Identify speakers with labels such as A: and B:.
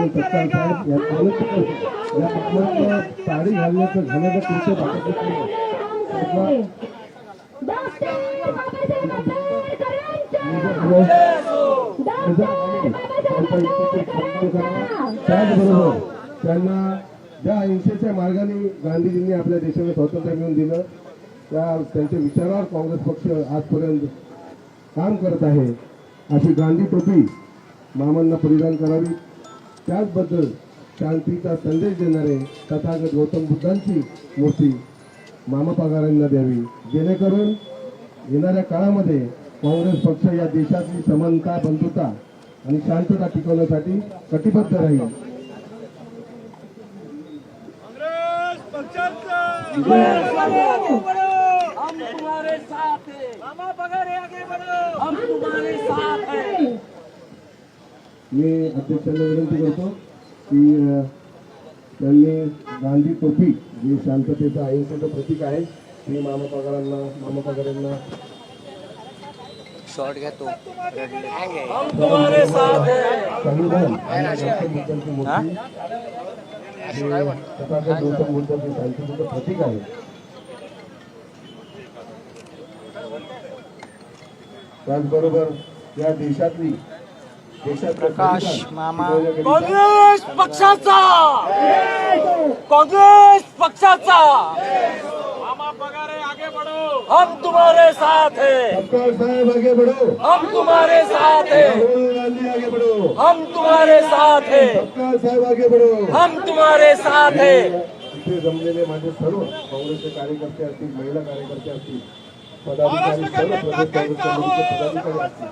A: आणि सत्कार साहेब या कामातलं साडी घालण्याचं कृत्य दाखवत त्याचबरोबर त्यांना ज्या अहिंसेच्या मार्गाने गांधीजींनी आपल्या देशाला स्वातंत्र्य मिळवून दिलं त्यांच्या विचारावर काँग्रेस पक्ष आजपर्यंत काम करत आहे। अशी गांधी टोपी मामांना परिधान करावी। त्याचबद्दल शांतीचा संदेश देणारे तथागत गौतम बुद्धांची मूर्ती मामा पगारांना द्यावी, जेणेकरून येणाऱ्या काळामध्ये काँग्रेस पक्ष या देशातली समानता, बंधुता आणि शांतता टिकवण्यासाठी कटिबद्ध राहील।
B: हम तुम्हारे साथ हैं, मामा पगारे आगे बढ़ो, हम तुम्हारे साथ हैं।
A: मी अध्यक्षांना विनंती करतो की त्यांनी गांधी टोपी जी शांततेचं अहिंसेचं प्रतीक आहे ती मामा पगारांना
C: शॉर्ट घ्या तो
B: हम तुम्हारे साथ हैं।
A: संविधान बुद्धांची मूर्ती तथागत गौतम बुद्धांची शांततेचं प्रतीक आहे। त्याचबरोबर या देशातली
C: प्रकाश मामा
B: काँग्रेस पक्षाचा मामा पगारे आगे बढ़ो, हम तुम्हारे साथ हैं।
A: सत्कार साहेब आगे बढ़ो,
B: हम तुम्हारे साथ हैं।
A: राहुल गांधी आगे बढ़ो,
B: हम तुम्हारे साथ हैं।
A: सत्कार साहेब आगे बढ़ो,
B: हम तुम्हारे साथ हैं।
A: इथे जमलेले माझे सर्व काँग्रेसचे कार्यकर्ते असतील, महिला कार्यकर्ते असतील, पदाधिकारी, सर्व प्रदेश काँग्रेस कमिटीचे पदाधिकारी असतील,